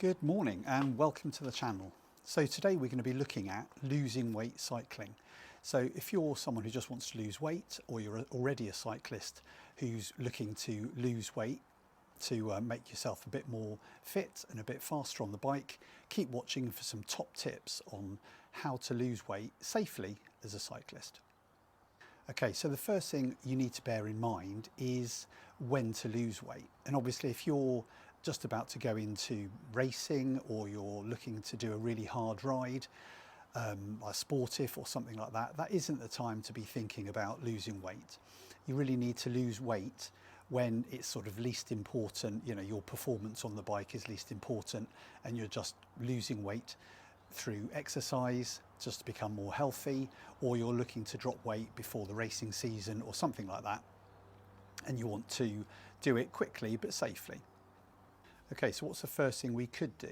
Good morning and welcome to the channel. So today we're going to be looking at losing weight cycling. So if you're someone who just wants to lose weight, or you're already a cyclist who's looking to lose weight to make yourself a bit more fit and a bit faster on the bike, keep watching for some top tips on how to lose weight safely as a cyclist. Okay, so the first thing you need to bear in mind is when to lose weight. And obviously if you're just about to go into racing, or you're looking to do a really hard ride, like sportive or something like that, that isn't the time to be thinking about losing weight. You really need to lose weight when it's sort of least important, you know, your performance on the bike is least important and you're just losing weight through exercise just to become more healthy, or you're looking to drop weight before the racing season or something like that, and you want to do it quickly but safely. Okay, so what's the first thing we could do?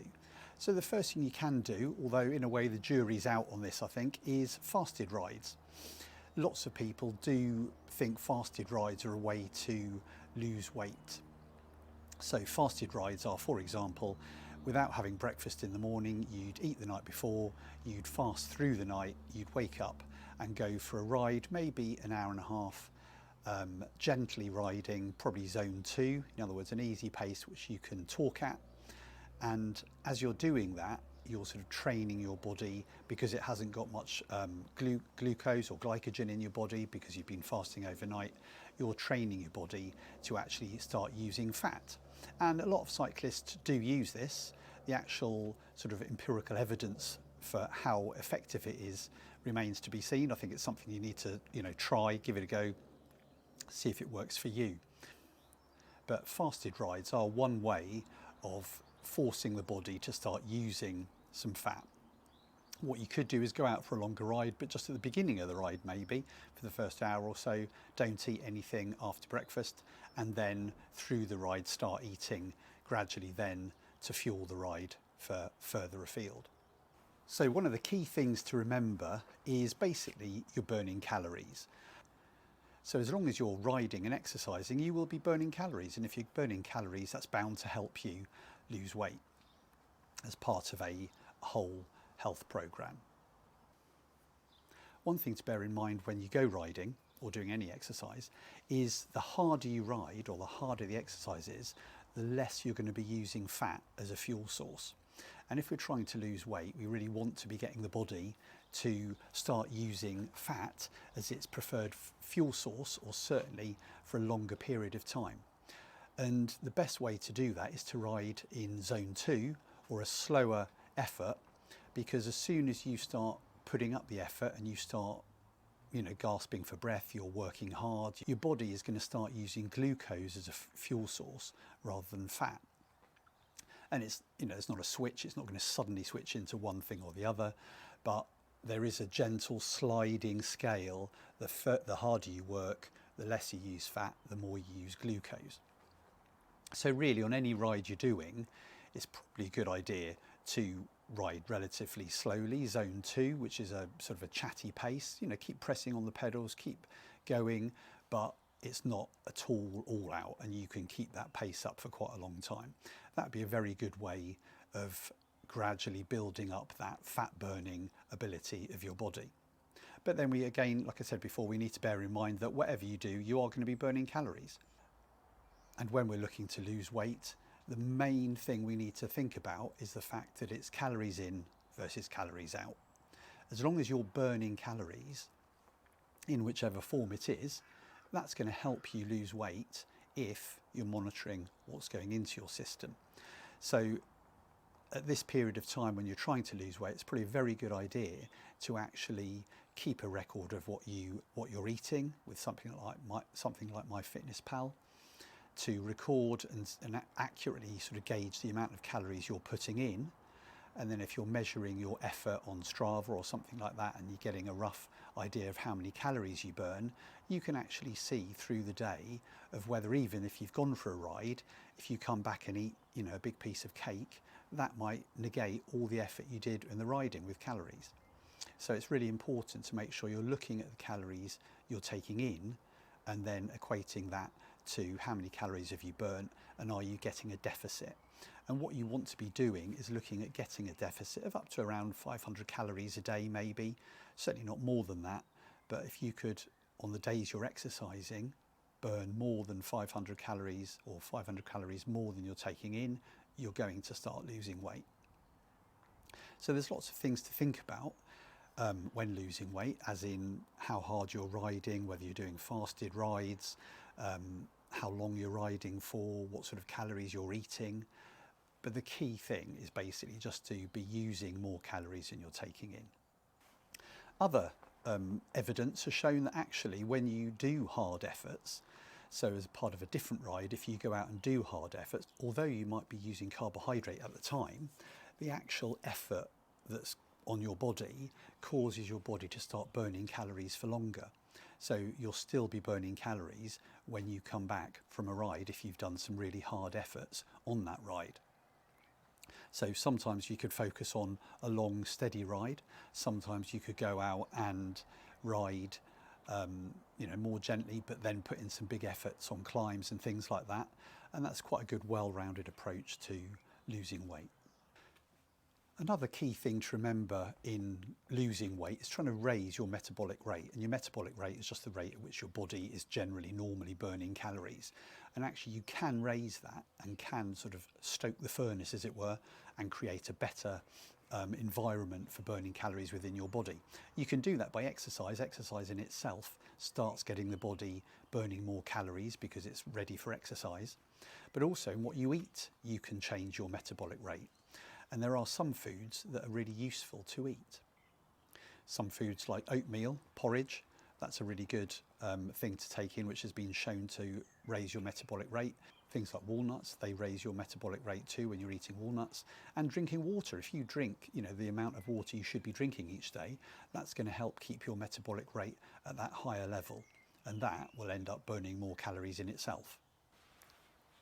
So the first thing you can do, although in a way the jury's out on this I think, is fasted rides. Lots of people do think fasted rides are a way to lose weight. So fasted rides are, for example, without having breakfast in the morning, you'd eat the night before, you'd fast through the night, you'd wake up and go for a ride, maybe an hour and a half, gently riding, probably zone 2, in other words an easy pace which you can talk at. And as you're doing that, you're sort of training your body, because it hasn't got much glucose or glycogen in your body because you've been fasting overnight, you're training your body to actually start using fat. And a lot of cyclists do use this. The actual sort of empirical evidence for how effective it is remains to be seen. I think it's something you need to, try, give it a go, see if it works for you. But fasted rides are one way of forcing the body to start using some fat. What you could do is go out for a longer ride, but just at the beginning of the ride, maybe for the first hour or so, don't eat anything after breakfast, and then through the ride start eating gradually then to fuel the ride for further afield. So one of the key things to remember is basically you're burning calories. So as long as you're riding and exercising, you will be burning calories. And if you're burning calories, that's bound to help you lose weight as part of a whole health program. One thing to bear in mind when you go riding or doing any exercise is the harder you ride, or the harder the exercise is, the less you're going to be using fat as a fuel source. And if we're trying to lose weight, we really want to be getting the body to start using fat as its preferred fuel source, or certainly for a longer period of time. And the best way to do that is to ride in zone 2, or a slower effort, because as soon as you start putting up the effort and you start gasping for breath, you're working hard, your body is going to start using glucose as a fuel source rather than fat. And it's not a switch, it's not going to suddenly switch into one thing or the other, but there is a gentle sliding scale. The harder you work, the less you use fat, the more you use glucose. So really on any ride you're doing, it's probably a good idea to ride relatively slowly, zone 2, which is a sort of a chatty pace. Keep pressing on the pedals, keep going, but it's not at all out, and you can keep that pace up for quite a long time. That'd be a very good way of gradually building up that fat burning ability of your body. But then we, again, like I said before, we need to bear in mind that whatever you do, you are going to be burning calories. And when we're looking to lose weight, the main thing we need to think about is the fact that it's calories in versus calories out. As long as you're burning calories in whichever form it is, that's going to help you lose weight if you're monitoring what's going into your system. So at this period of time when you're trying to lose weight, it's probably a very good idea to actually keep a record of what you're eating with something like MyFitnessPal, to record and accurately sort of gauge the amount of calories you're putting in. And then if you're measuring your effort on Strava or something like that, and you're getting a rough idea of how many calories you burn, you can actually see through the day of whether, even if you've gone for a ride, if you come back and eat a big piece of cake, that might negate all the effort you did in the riding with calories. So it's really important to make sure you're looking at the calories you're taking in, and then equating that to how many calories have you burnt, and are you getting a deficit. And what you want to be doing is looking at getting a deficit of up to around 500 calories a day, maybe, certainly not more than that. But if you could, on the days you're exercising, burn more than 500 calories or 500 calories more than you're taking in, you're going to start losing weight. So there's lots of things to think about when losing weight, as in how hard you're riding, whether you're doing fasted rides, how long you're riding for, what sort of calories you're eating. But the key thing is basically just to be using more calories than you're taking in. Other evidence has shown that actually when you do hard efforts, so as part of a different ride, if you go out and do hard efforts, although you might be using carbohydrate at the time, the actual effort that's on your body causes your body to start burning calories for longer. So you'll still be burning calories when you come back from a ride if you've done some really hard efforts on that ride. So sometimes you could focus on a long, steady ride. Sometimes you could go out and ride, more gently, but then put in some big efforts on climbs and things like that. And that's quite a good, well-rounded approach to losing weight. Another key thing to remember in losing weight is trying to raise your metabolic rate. And your metabolic rate is just the rate at which your body is generally normally burning calories. And actually you can raise that and can sort of stoke the furnace, as it were, and create a better environment for burning calories within your body. You can do that by exercise. Exercise in itself starts getting the body burning more calories because it's ready for exercise. But also in what you eat, you can change your metabolic rate. And there are some foods that are really useful to eat. Some foods like oatmeal, porridge, that's a really good thing to take in, which has been shown to raise your metabolic rate. Things like walnuts, they raise your metabolic rate too when you're eating walnuts. And drinking water, if you drink, the amount of water you should be drinking each day, that's going to help keep your metabolic rate at that higher level. And that will end up burning more calories in itself.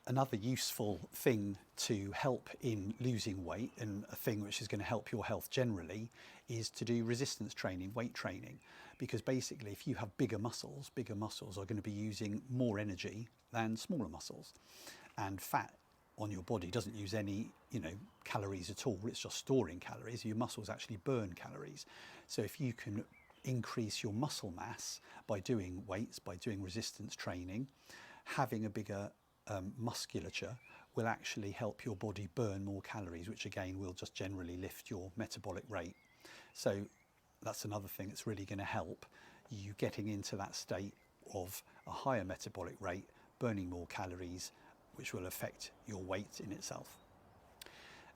Another useful thing to help in losing weight, and a thing which is going to help your health generally, is to do resistance training, weight training. Because basically if you have bigger muscles are going to be using more energy than smaller muscles. And fat on your body doesn't use any calories at all, it's just storing calories. Your muscles actually burn calories. So if you can increase your muscle mass by doing weights, by doing resistance training, having a bigger musculature will actually help your body burn more calories, which again will just generally lift your metabolic rate. So that's another thing that's really going to help you getting into that state of a higher metabolic rate, burning more calories, which will affect your weight in itself.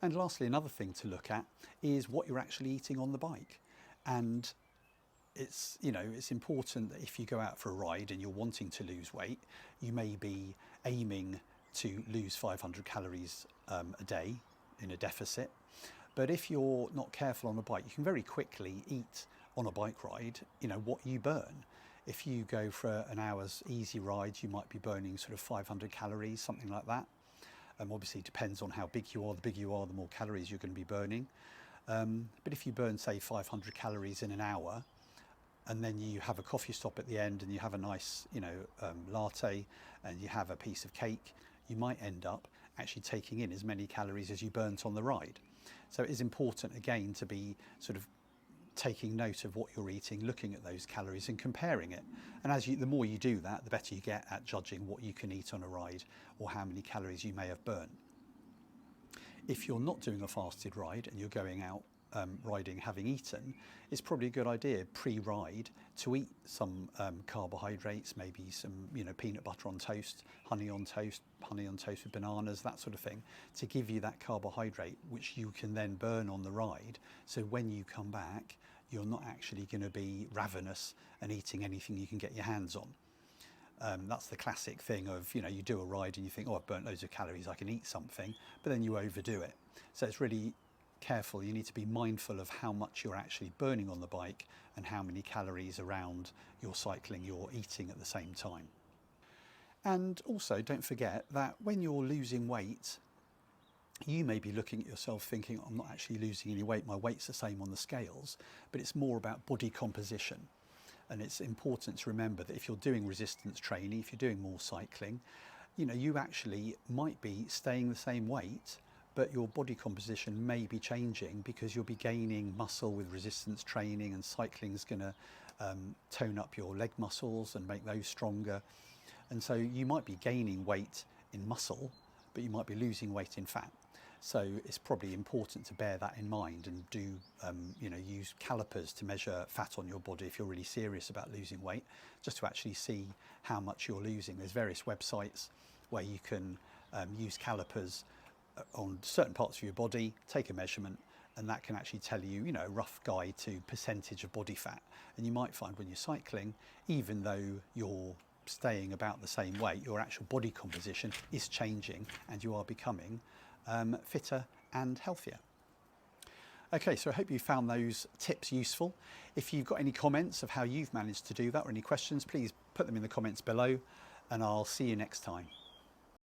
And lastly, another thing to look at is what you're actually eating on the bike. And it's important that if you go out for a ride and you're wanting to lose weight, you may be aiming to lose 500 calories a day in a deficit. But if you're not careful on a bike, you can very quickly eat on a bike ride, what you burn. If you go for an hour's easy ride, you might be burning sort of 500 calories, something like that. Obviously it depends on how big you are. The bigger you are, the more calories you're going to be burning. But if you burn, say, 500 calories in an hour, and then you have a coffee stop at the end and you have a nice, latte and you have a piece of cake, you might end up actually taking in as many calories as you burnt on the ride. So it is important, again, to be sort of taking note of what you're eating, looking at those calories and comparing it. And the more you do that, the better you get at judging what you can eat on a ride or how many calories you may have burnt. If you're not doing a fasted ride and you're going out riding having eaten, it's probably a good idea pre-ride to eat some carbohydrates, maybe some peanut butter on toast, honey on toast with bananas, that sort of thing, to give you that carbohydrate which you can then burn on the ride. So when you come back, you're not actually going to be ravenous and eating anything you can get your hands on. That's the classic thing of, you do a ride and you think, oh, I've burnt loads of calories, I can eat something, but then you overdo it. So it's really careful. You need to be mindful of how much you're actually burning on the bike and how many calories around your cycling you're eating at the same time. And also don't forget that when you're losing weight, you may be looking at yourself thinking, I'm not actually losing any weight, my weight's the same on the scales, but it's more about body composition. And it's important to remember that if you're doing resistance training, if you're doing more cycling, you actually might be staying the same weight, but your body composition may be changing because you'll be gaining muscle with resistance training, and cycling is going to tone up your leg muscles and make those stronger. And so you might be gaining weight in muscle, but you might be losing weight in fat. So it's probably important to bear that in mind and do, use calipers to measure fat on your body if you're really serious about losing weight, just to actually see how much you're losing. There's various websites where you can use calipers on certain parts of your body, take a measurement, and that can actually tell you, a rough guide to percentage of body fat. And you might find when you're cycling, even though you're staying about the same weight, your actual body composition is changing and you are becoming fitter and healthier. Okay, so I hope you found those tips useful. If you've got any comments of how you've managed to do that or any questions, please put them in the comments below, and I'll see you next time.